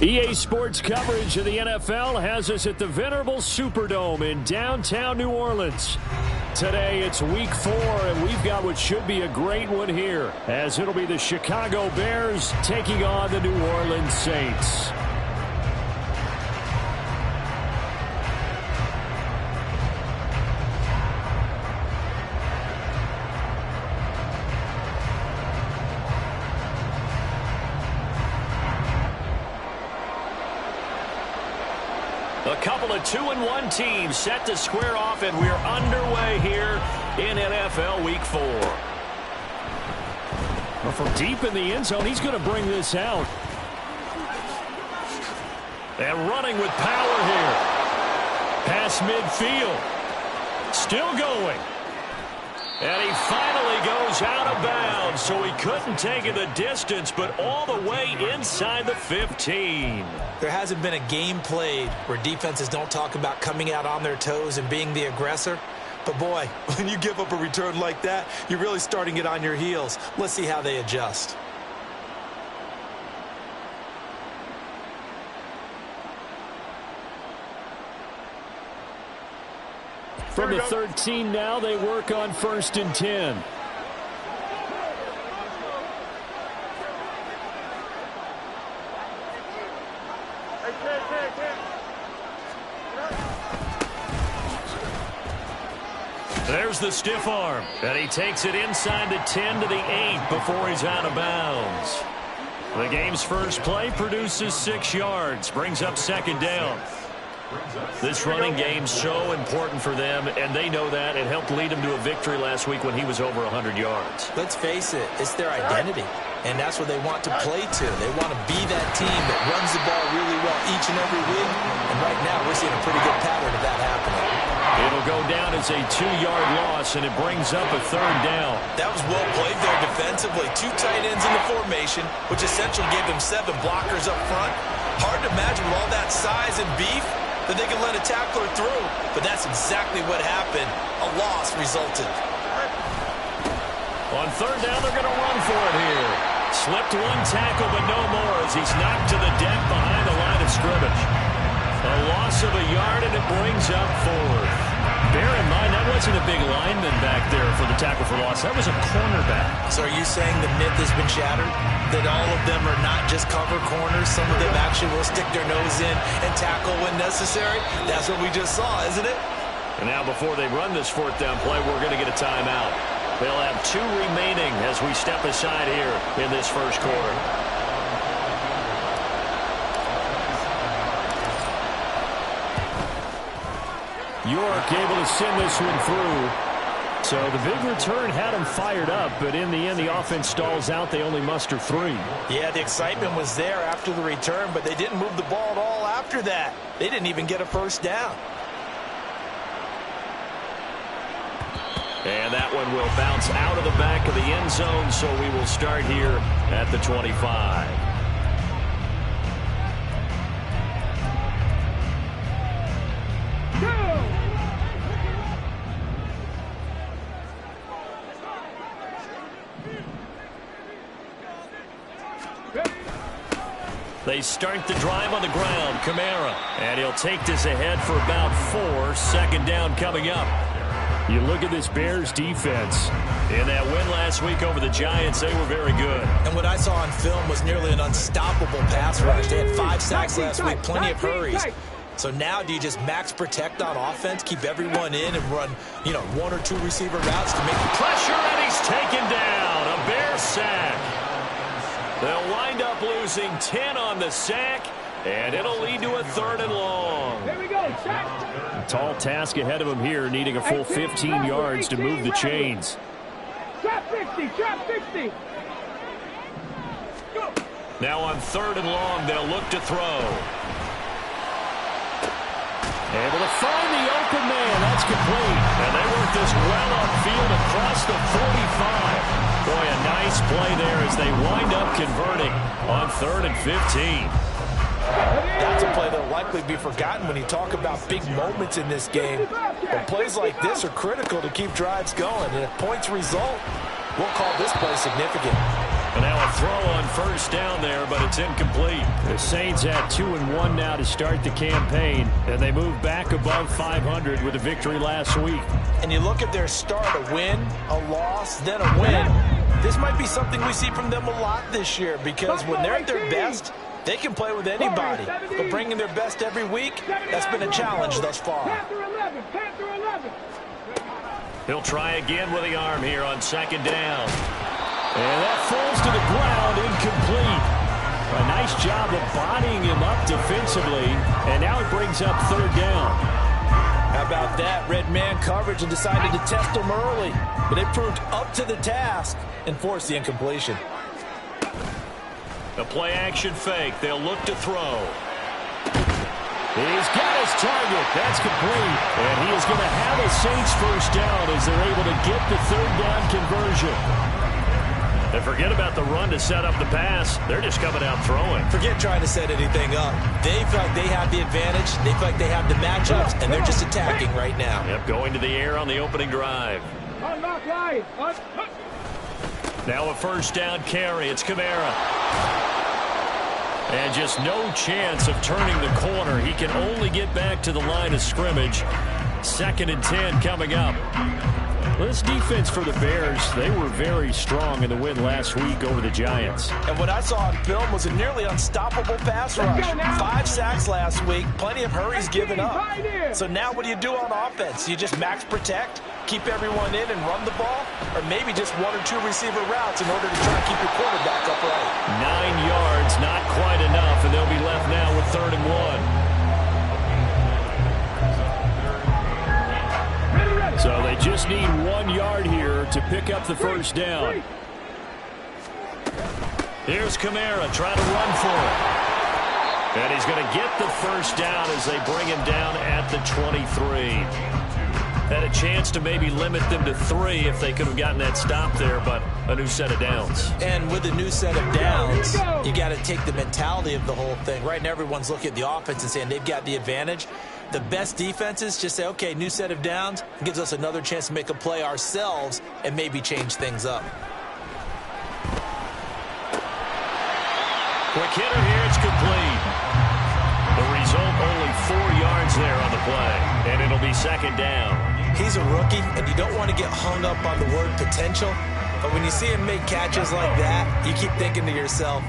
EA Sports coverage of the NFL has us at the venerable Superdome in downtown New Orleans. Today it's week 4, and we've got what should be a great one here, as it'll be the Chicago Bears taking on the New Orleans Saints. A couple of 2-1 teams set to square off, and we're underway here in NFL Week 4. Well, from deep in the end zone, he's going to bring this out. And running with power here. Past midfield. Still going. And he finally goes out of bounds, so he couldn't take it the distance, but all the way inside the 15. There hasn't been a game played where defenses don't talk about coming out on their toes and being the aggressor. But, boy, when you give up a return like that, you're really starting it on your heels. Let's see how they adjust. From the 13 now, they work on 1st and 10. There's the stiff arm, and he takes it inside the 10 to the 8 before he's out of bounds. The game's first play produces 6 yards, brings up 2nd down. This running game's so important for them, and they know that. It helped lead them to a victory last week when he was over 100 yards. Let's face it, it's their identity, and that's what they want to play to. They want to be that team that runs the ball really well each and every week, and right now we're seeing a pretty good pattern of that happening. It'll go down as a 2-yard loss, and it brings up a 3rd down. That was well played there defensively. 2 tight ends in the formation, which essentially gave them 7 blockers up front. Hard to imagine with all that size and beef that they can let a tackler through, but that's exactly what happened. A loss resulted. On 3rd down, they're going to run for it here. Slipped 1 tackle, but no more as he's knocked to the deck behind the line of scrimmage. A loss of a yard, and it brings up 4th. Bear in mind, that wasn't a big lineman back there for the tackle for loss. That was a cornerback. So are you saying the myth has been shattered? That all of them are not just cover corners? Some of them actually will stick their nose in and tackle when necessary? That's what we just saw, isn't it? And now before they run this 4th down play, we're going to get a timeout. They'll have 2 remaining as we step aside here in this first quarter. York able to send this one through. So the big return had him fired up, but in the end, the offense stalls out. They only muster 3. Yeah, the excitement was there after the return, but they didn't move the ball at all after that. They didn't even get a 1st down. And that one will bounce out of the back of the end zone, so we will start here at the 25. They start the drive on the ground. Kamara. And he'll take this ahead for about 4. 2nd down coming up. You look at this Bears defense. In that win last week over the Giants, they were very good. And what I saw on film was nearly an unstoppable pass rush. They had 5 sacks last week, plenty of hurries. So now do you just max protect on offense, keep everyone in and run, 1 or 2 receiver routes to make pressure, and he's taken down. A Bears sack. They'll wind up losing 10 on the sack, and it'll lead to a 3rd and long. Here we go, sack. Tall task ahead of him here, needing a full 15 yards to move the chains. Trap 50, trap 50. Now on 3rd and long, they'll look to throw. Able to find the open man. That's complete. And they work this well upfield across the 45. Boy, a nice play there as they wind up converting on 3rd and 15. That's a play that will likely be forgotten when you talk about big moments in this game. But plays like this are critical to keep drives going. And if points result, we'll call this play significant. And now a throw on first down there, but it's incomplete. The Saints at 2-1 now to start the campaign, and they move back above 500 with a victory last week. And you look at their start, a win, a loss, then a win. This might be something we see from them a lot this year, because when they're at their best, they can play with anybody. But bringing their best every week, that's been a challenge thus far. Panther 11. He'll try again with the arm here on second down. And that falls to the ground, incomplete. A nice job of bodying him up defensively, and now it brings up third down. How about that? Red man coverage and decided to test him early. But it proved up to the task and forced the incompletion. A play-action fake. They'll look to throw. He's got his target. That's complete. And he is going to have a Saints first down as they're able to get the third down conversion. And forget about the run to set up the pass. They're just coming out throwing. Forget trying to set anything up. They feel like they have the advantage. They feel like they have the matchups, and they're just attacking right now. Yep, going to the air on the opening drive. Unlock line. Now a first down carry. It's Kamara. And just no chance of turning the corner. He can only get back to the line of scrimmage. 2nd and 10 coming up. Well, this defense for the Bears, they were very strong in the win last week over the Giants. And what I saw on film was a nearly unstoppable pass rush. 5 sacks last week, plenty of hurries given up. So now what do you do on offense? You just max protect, keep everyone in and run the ball, or maybe just 1 or 2 receiver routes in order to try to keep your quarterback upright. 9 yards, not quite enough, and they'll be left now with 3rd and 1. So they just need 1 yard here to pick up the first down. Here's Kamara trying to run for it. And he's going to get the first down as they bring him down at the 23. Had a chance to maybe limit them to 3 if they could have gotten that stop there, but a new set of downs. And with a new set of downs, you got to take the mentality of the whole thing. Right now, everyone's looking at the offense and saying they've got the advantage. The best defenses just say, okay, new set of downs. It gives us another chance to make a play ourselves and maybe change things up. Quick hitter here, it's complete. The result, only 4 yards there on the play, and it'll be 2nd down. He's a rookie, and you don't want to get hung up on the word potential. But when you see him make catches like that, you keep thinking to yourself,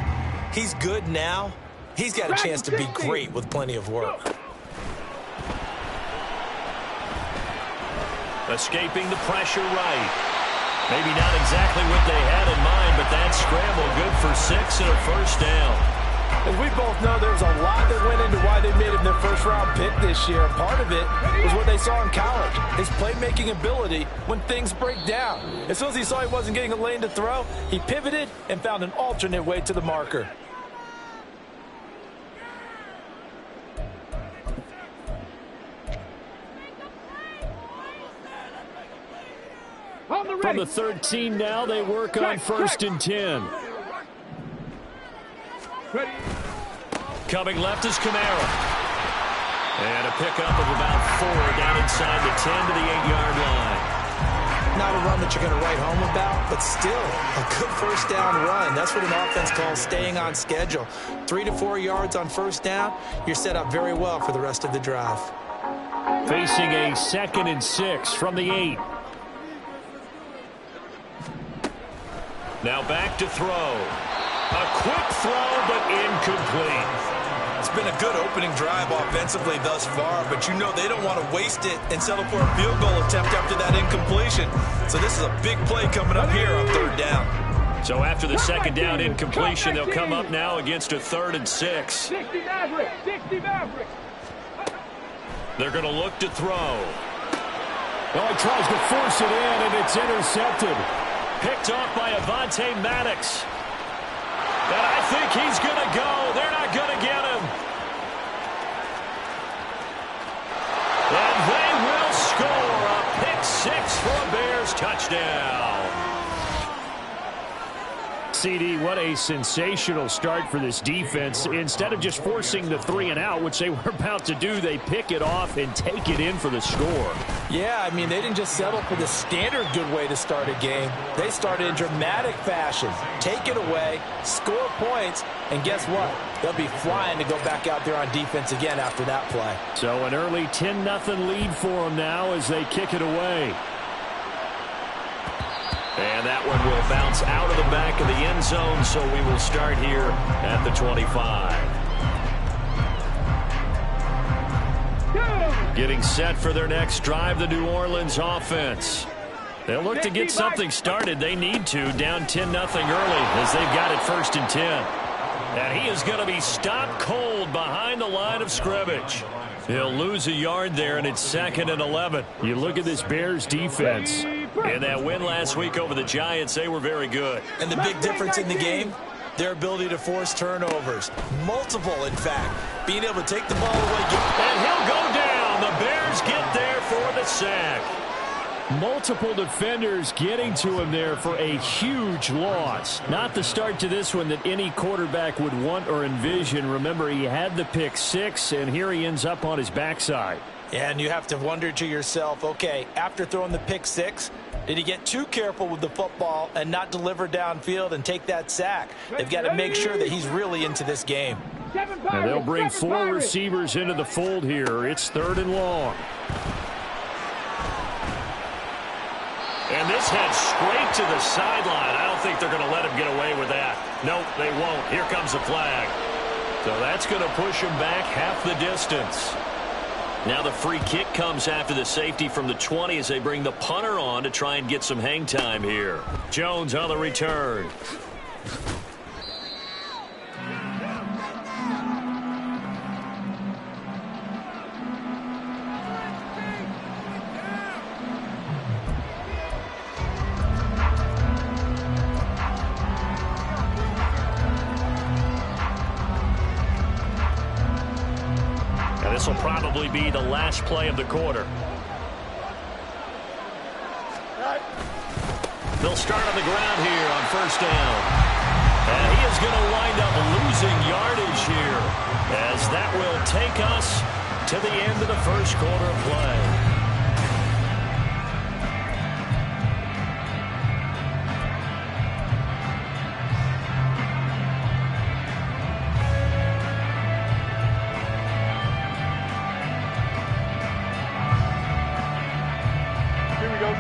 he's good now. He's got a chance to be great with plenty of work. Escaping the pressure right. Maybe not exactly what they had in mind, but that scramble good for 6 and a first down. As we both know, there's a lot that went into why they made him their first-round pick this year. Part of it was what they saw in college, his playmaking ability when things break down. As soon as he saw he wasn't getting a lane to throw, he pivoted and found an alternate way to the marker. From the 13 now, they work on 1st and 10. Coming left is Kamara. And a pickup of about 4 down inside the 10 to the 8-yard line. Not a run that you're going to write home about, but still a good first down run. That's what an offense calls staying on schedule. 3 to 4 yards on first down, you're set up very well for the rest of the drive. Facing a 2nd and 6 from the 8. Now back to throw. A quick throw, but incomplete. It's been a good opening drive offensively thus far, but you know they don't want to waste it and settle for a field goal attempt after that incompletion. So this is a big play coming up here on 3rd down. So after the 2nd down incompletion, they'll come up now against a 3rd and 6. 60 Mavericks. They're going to look to throw. Well, he tries to force it in, and it's intercepted. Picked off by Avonte Maddox. And I think he's going to go. They're not going to get him. And they will score a pick 6 for a Bears touchdown. CD, what a sensational start for this defense. Instead of just forcing the 3 and out, which they were about to do, they pick it off and take it in for the score. Yeah, I mean, they didn't just settle for the standard good way to start a game. They started in dramatic fashion. Take it away, score points, and guess what? They'll be flying to go back out there on defense again after that play. So an early 10-0 lead for them now as they kick it away. And that one will bounce out of the back of the end zone, so we will start here at the 25. Getting set for their next drive, the New Orleans offense. They'll look to get something started. They need to, down 10-0 early as they've got it 1st and 10. And he is going to be stopped cold behind the line of scrimmage. He'll lose a yard there, and it's 2nd and 11. You look at this Bears defense. In that win last week over the Giants, they were very good. And the big difference in the game, their ability to force turnovers. Multiple, in fact. Being able to take the ball away. And he'll go down. The Bears get there for the sack. Multiple defenders getting to him there for a huge loss. Not the start to this one that any quarterback would want or envision. Remember, he had the pick 6, and here he ends up on his backside. Yeah, and you have to wonder to yourself, okay, after throwing the pick 6, did he get too careful with the football and not deliver downfield and take that sack? They've got to make sure that he's really into this game. And they'll bring 4 receivers into the fold here. It's 3rd and long. And this heads straight to the sideline. I don't think they're going to let him get away with that. Nope, they won't. Here comes the flag. So that's going to push him back half the distance. Now the free kick comes after the safety from the 20 as they bring the punter on to try and get some hang time here. Jones on the return. This will probably be the last play of the quarter. They'll start on the ground here on 1st down. And he is going to wind up losing yardage here, as that will take us to the end of the 1st quarter of play.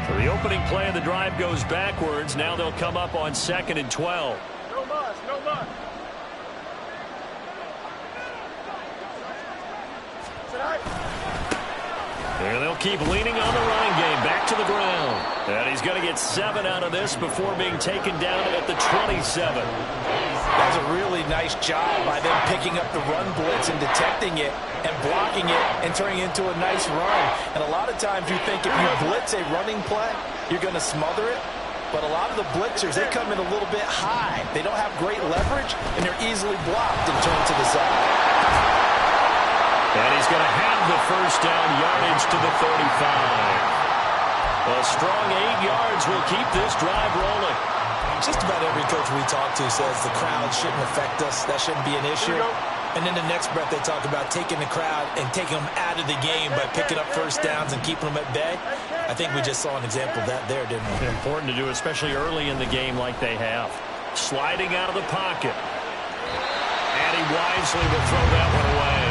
So the opening play of the drive goes backwards. Now they'll come up on 2nd and 12. No muss, no muss. And they'll keep leaning on the run game back to the ground. And he's going to get 7 out of this before being taken down at the 27. That was a really nice job by them picking up the run blitz and detecting it and blocking it and turning it into a nice run. And a lot of times you think if you blitz a running play, you're going to smother it. But a lot of the blitzers, they come in a little bit high. They don't have great leverage, and they're easily blocked and turned to the side. And he's going to have the 1st down, yardage to the 35. A strong 8 yards will keep this drive rolling. Just about every coach we talk to says the crowd shouldn't affect us. That shouldn't be an issue. And then the next breath they talk about taking the crowd and taking them out of the game by picking up 1st downs and keeping them at bay. I think we just saw an example of that there, didn't we? Important to do, especially early in the game like they have. Sliding out of the pocket. And he wisely will throw that one away.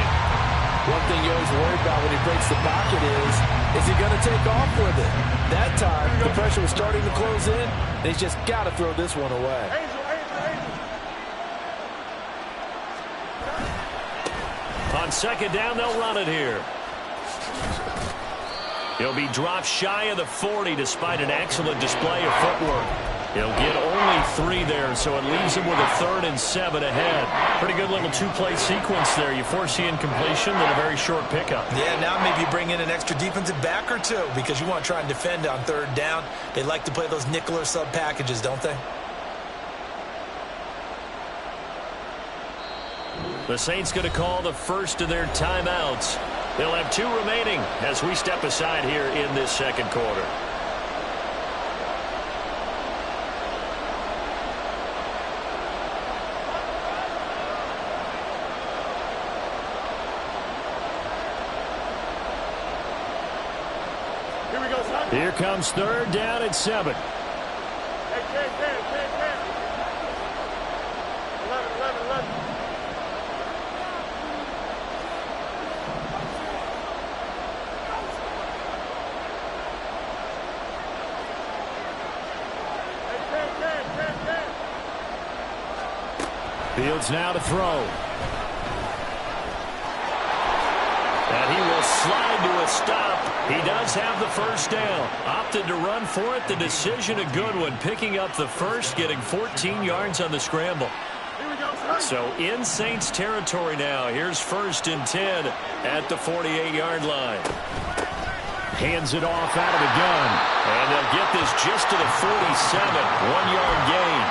One thing you always worry about when he breaks the pocket is he going to take off with it? That time, the pressure was starting to close in, and he's just got to throw this one away. On 2nd down, they'll run it here. He'll be dropped shy of the 40 despite an excellent display of footwork. He'll get only 3 there, so it leaves him with a 3rd and 7 ahead. Pretty good little 2-play sequence there. You force the incompletion, then a very short pickup. Yeah, now maybe you bring in an extra defensive back or 2 because you want to try and defend on 3rd down. They like to play those nickel or sub packages, don't they? The Saints going to call the first of their timeouts. They'll have 2 remaining as we step aside here in this 2nd quarter. Here comes third down and 7. Fields now to throw. And he will slide to a stop. He does have the first down. Opted to run for it. The decision a good one. Picking up the first, getting 14 yards on the scramble. So in Saints territory now. Here's 1st and 10 at the 48-yard line. Hands it off out of the gun. And they'll get this just to the 47. 1-yard gain.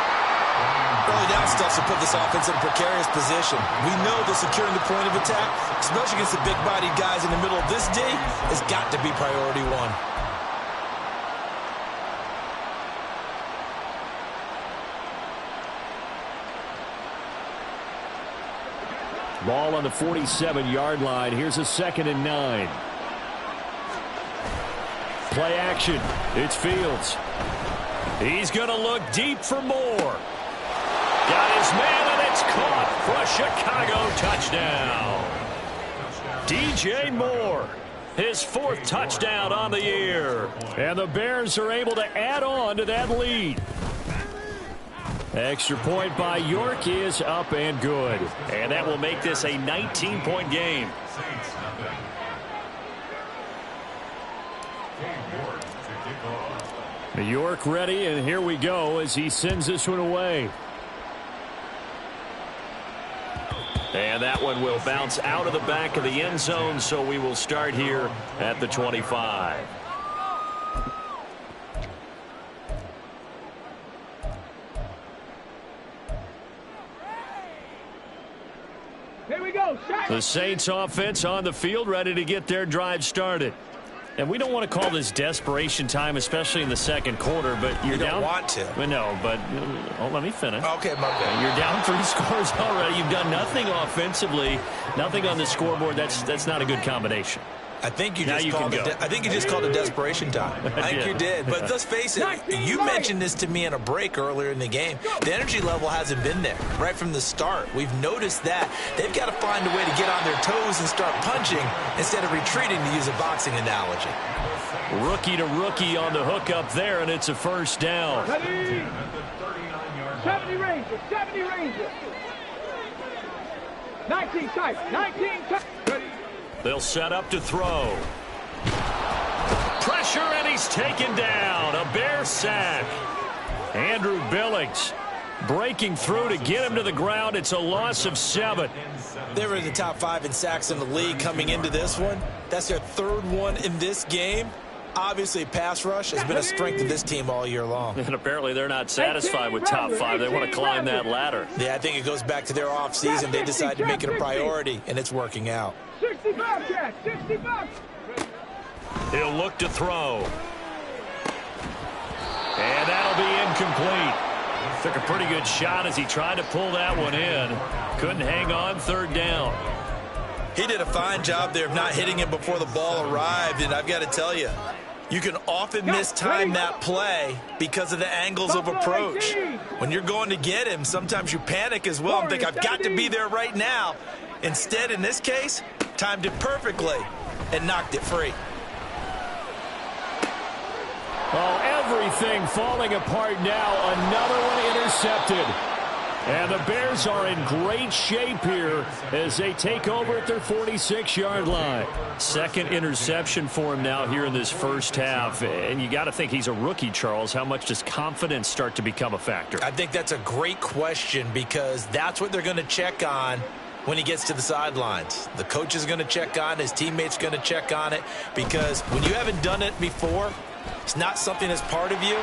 Early down stuff to put this offense in a precarious position. We know that securing the point of attack, especially against the big-bodied guys in the middle of this D, has got to be priority one. Ball on the 47-yard line. Here's a 2nd and 9. Play action. It's Fields. He's going to look deep for Moore. Got his man, and it's caught for a Chicago touchdown. DJ Moore, his 4th touchdown on the year. And the Bears are able to add on to that lead. Extra point by York is up and good. And that will make this a 19-point game. York ready, and here we go as he sends this one away. And that one will bounce out of the back of the end zone, so we will start here at the 25. Here we go. The Saints offense on the field, ready to get their drive started. And we don't want to call this desperation time, especially in the second quarter, but you're down. You don't want to. No, but let me finish. Okay, my bad. You're down 3 scores already. You've done nothing offensively, nothing on the scoreboard. That's not a good combination. I think you just called it desperation time. I think you did. But let's face it, you mentioned this to me in a break earlier in the game. The energy level hasn't been there right from the start. We've noticed that. They've got to find a way to get on their toes and start punching instead of retreating, to use a boxing analogy. Rookie to rookie on the hook up there, and it's a first down. 70 Rangers, 70 Rangers. 19 tight, 19 tight. They'll set up to throw. Pressure, and he's taken down. A Bear sack. Andrew Billings breaking through to get him to the ground. It's a loss of 7. They were in the top 5 in sacks in the league coming into this one. That's their 3rd one in this game. Obviously, pass rush has been a strength of this team all year long. And apparently they're not satisfied with top 5. They want to climb that ladder. Yeah, I think it goes back to their offseason. They decided to make it a priority, and it's working out. 65, Jack, 65. He'll look to throw. And that'll be incomplete. Took a pretty good shot as he tried to pull that one in. Couldn't hang on, 3rd down. He did a fine job there of not hitting him before the ball arrived, and I've got to tell you, you can often mistime that play because of the angles of approach. When you're going to get him, sometimes you panic as well and think, I've got to be there right now. Instead, in this case, timed it perfectly and knocked it free. Oh, everything falling apart now. Another one intercepted. And the Bears are in great shape here as they take over at their 46-yard line. 2nd interception for him now here in this first half. And you got to think he's a rookie, Charles. How much does confidence start to become a factor? I think that's a great question because that's what they're going to check on when he gets to the sidelines. The coach is going to check on it. His teammates going to check on it because when you haven't done it before, it's not something that's part of you.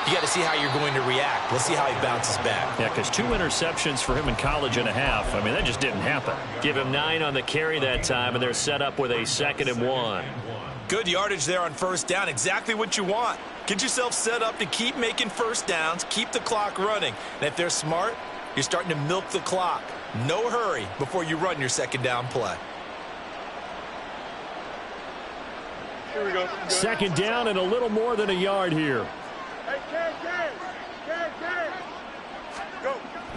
You got to see how you're going to react. Let's see how he bounces back. Yeah, because 2 interceptions for him in college and a half. I mean, that just didn't happen. Give him 9 on the carry that time, and they're set up with a 2nd and 1. Good yardage there on 1st down. Exactly what you want. Get yourself set up to keep making 1st downs, keep the clock running. And if they're smart, you're starting to milk the clock. No hurry before you run your 2nd down play. Second down and a little more than a yard here.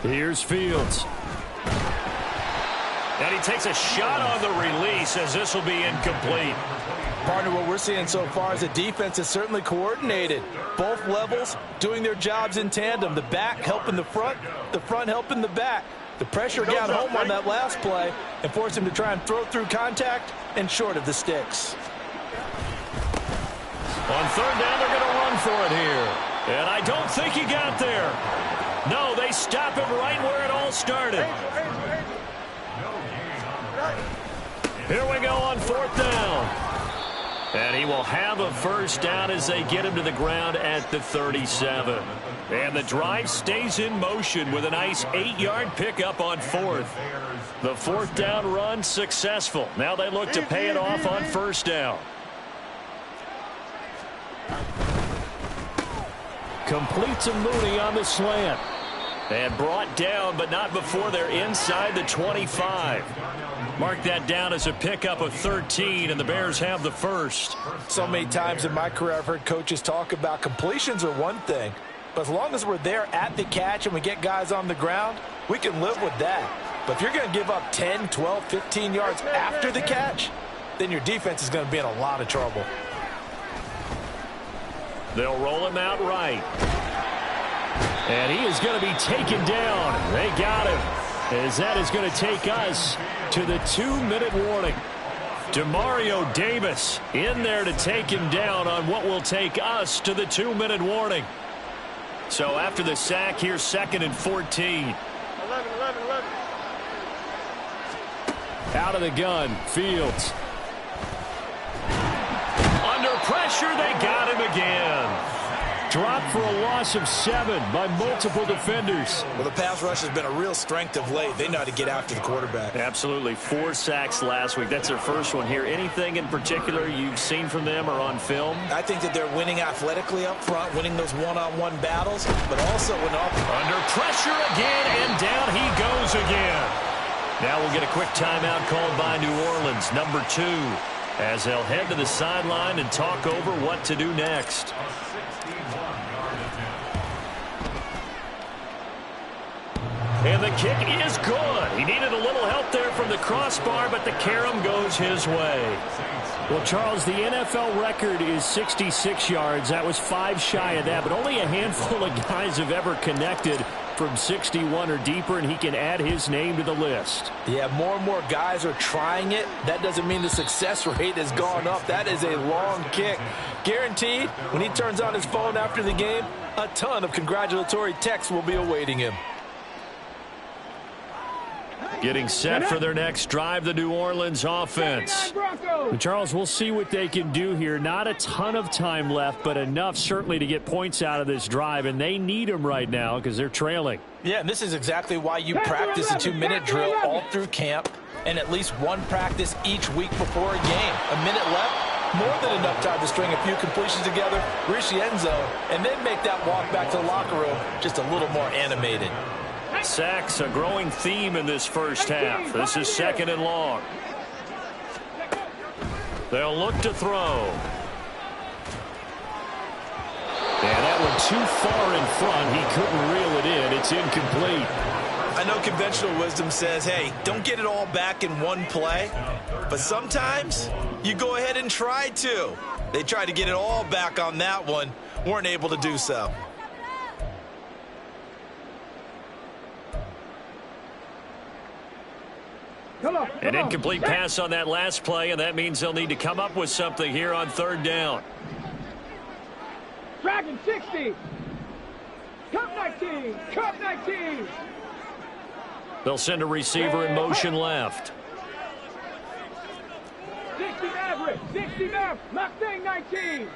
Here's Fields. And he takes a shot on the release as this will be incomplete. Partner, what we're seeing so far is the defense is certainly coordinated. Both levels doing their jobs in tandem. The back helping the front helping the back. The pressure got home on that last play and forced him to try and throw through contact and short of the sticks. On third down, they're going to run for it here. And I don't think he got there. No, they stop him right where it all started. Here we go on fourth down. And he will have a first down as they get him to the ground at the 37. And the drive stays in motion with a nice 8-yard pickup on fourth. The fourth down run successful. Now they look to pay it off on first down. Complete to Mooney on the slant. And brought down, but not before they're inside the 25. Mark that down as a pickup of 13, and the Bears have the first. So many times in my career I've heard coaches talk about completions are one thing, but as long as we're there at the catch and we get guys on the ground, we can live with that. But if you're going to give up 10, 12, 15 yards after the catch, then your defense is going to be in a lot of trouble. They'll roll him out right. And he is going to be taken down. They got him. As that is going to take us to the 2-minute warning. Demario Davis in there to take him down on what will take us to the 2-minute warning. So after the sack, here's 2nd and 14. 11. Out of the gun, Fields. Under pressure, they got him again. Dropped for a loss of 7 by multiple defenders. Well, the pass rush has been a real strength of late. They know how to get after the quarterback. Absolutely. 4 sacks last week. That's their first one here. Anything in particular you've seen from them or on film? I think that they're winning athletically up front, winning those one-on-one battles, but also when under pressure again, and down he goes again. Now we'll get a quick timeout called by New Orleans, number 2, as they'll head to the sideline and talk over what to do next. And the kick is good. He needed a little help there from the crossbar, but the carom goes his way. Well, Charles, the NFL record is 66 yards. That was 5 shy of that, but only a handful of guys have ever connected from 61 or deeper, and he can add his name to the list. Yeah, more and more guys are trying it. That doesn't mean the success rate has gone up. That is a long kick. Guaranteed, when he turns on his phone after the game, a ton of congratulatory texts will be awaiting him. Getting set for their next drive, the New Orleans offense. Charles, we'll see what they can do here. Not a ton of time left, but enough certainly to get points out of this drive, and they need them right now because they're trailing. Yeah, and this is exactly why you practice a 2-minute drill all through camp and at least one practice each week before a game. A minute left, more than enough time to string a few completions together, reach the end zone, and then make that walk back to the locker room just a little more animated. Sacks, a growing theme in this first half. This is 2nd and long. They'll look to throw. And that one too far in front. He couldn't reel it in. It's incomplete. I know conventional wisdom says, hey, don't get it all back in one play. But sometimes you go ahead and try to. They tried to get it all back on that one. Weren't able to do so. An incomplete pass on that last play, and that means they'll need to come up with something here on 3rd down. Dragon 60. Cup 19. Cup 19. They'll send a receiver in motion left. 60 Maverick. 60 Maverick. Mustang 19.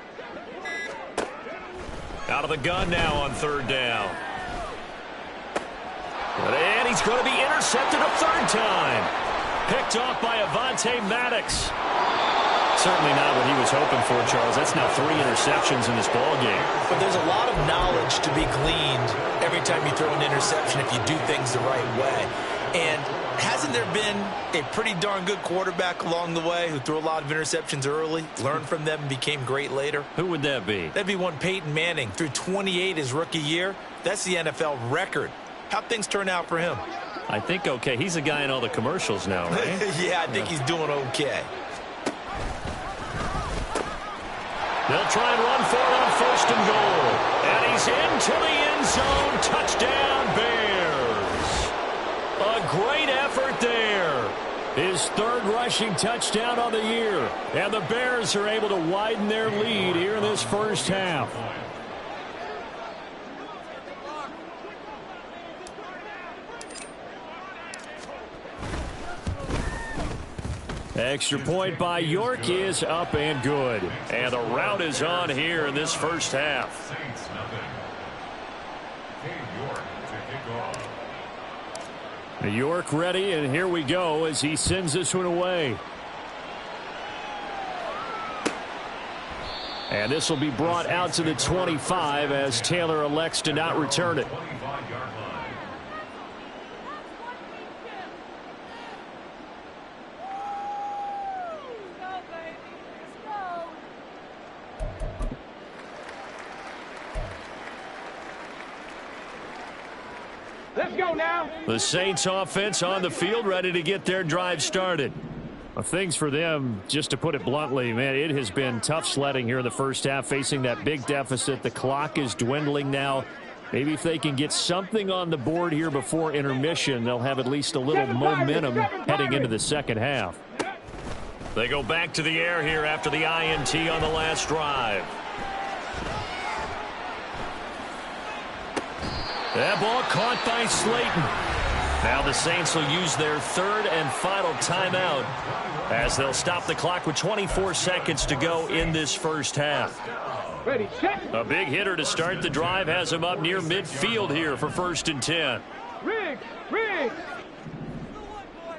Out of the gun now on 3rd down. And he's going to be intercepted a 3rd time. Picked off by Avonte Maddox. Certainly not what he was hoping for, Charles. That's now 3 interceptions in this ballgame. But there's a lot of knowledge to be gleaned every time you throw an interception if you do things the right way. And hasn't hasn't there been a pretty darn good quarterback along the way who threw a lot of interceptions early, learned from them, and became great later? Who would that be? That'd be one Peyton Manning. Threw 28 his rookie year. That's the NFL record. How'd things turn out for him? I think okay. He's a guy in all the commercials now, right? Yeah, I think he's doing okay. They'll try and run for it on 1st and goal. And he's into the end zone. Touchdown, Bears. A great effort there. His 3rd rushing touchdown on the year. And the Bears are able to widen their lead here in this first half. Extra point by York is up and good. And the rout is on here in this first half. York ready, and here we go as he sends this one away. And this will be brought out to the 25 as Taylor elects to not return it. Let's go now. The Saints offense on the field, ready to get their drive started. Well, things for them, just to put it bluntly, man, it has been tough sledding here in the first half, facing that big deficit. The clock is dwindling now. Maybe if they can get something on the board here before intermission, they'll have at least a little momentum heading into the second half. They go back to the air here after the INT on the last drive. That ball caught by Slayton. Now the Saints will use their 3rd and final timeout as they'll stop the clock with 24 seconds to go in this first half. Ready, set. A big hitter to start the drive has him up near midfield here for 1st and 10. Riggs, Riggs.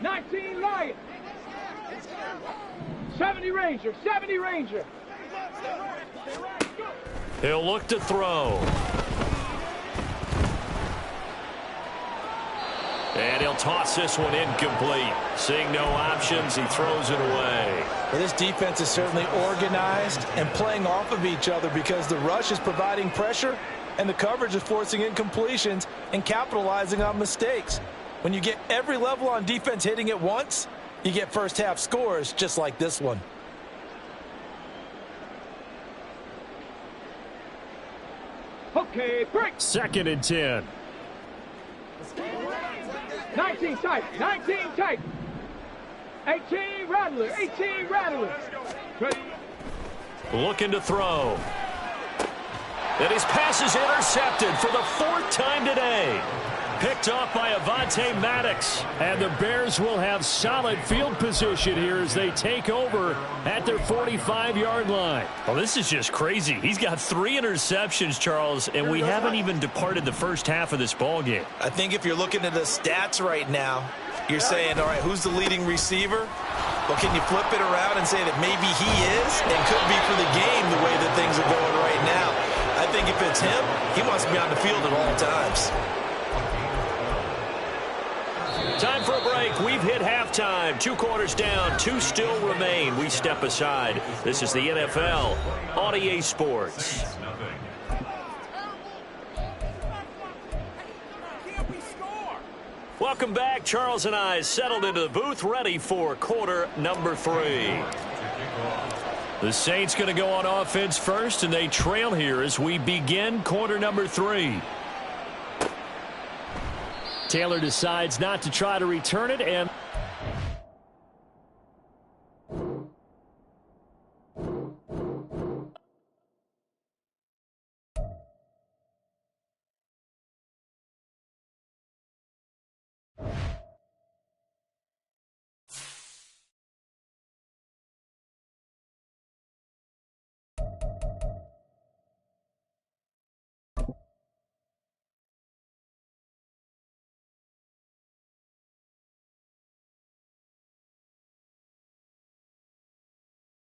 19 Lion. 70 Ranger, 70 Ranger. He'll look to throw. And he'll toss this one incomplete. Seeing no options, he throws it away. Well, this defense is certainly organized and playing off of each other because the rush is providing pressure and the coverage is forcing incompletions and capitalizing on mistakes. When you get every level on defense hitting at once, you get first half scores just like this one. Okay, break. 2nd and 10. 19 tight, 19 tight. 18 Rattler, 18 Rattler. Ready. Looking to throw. And his pass is intercepted for the 4th time today. Picked off by Avonte Maddox. And the Bears will have solid field position here as they take over at their 45-yard line. Well, this is just crazy. He's got 3 interceptions, Charles, and we haven't even departed the first half of this ball game. I think if you're looking at the stats right now, you're saying, all right, who's the leading receiver? Well, can you flip it around and say that maybe he is and could be for the game the way that things are going right now? I think if it's him, he wants to be on the field at all times. Time for a break. We've hit halftime. 2 quarters down. 2 still remain. We step aside. This is the NFL on EA Sports. Welcome back. Charles and I settled into the booth, ready for quarter number 3. The Saints going to go on offense first, and they trail here as we begin quarter number 3. Taylor decides not to try to return it, and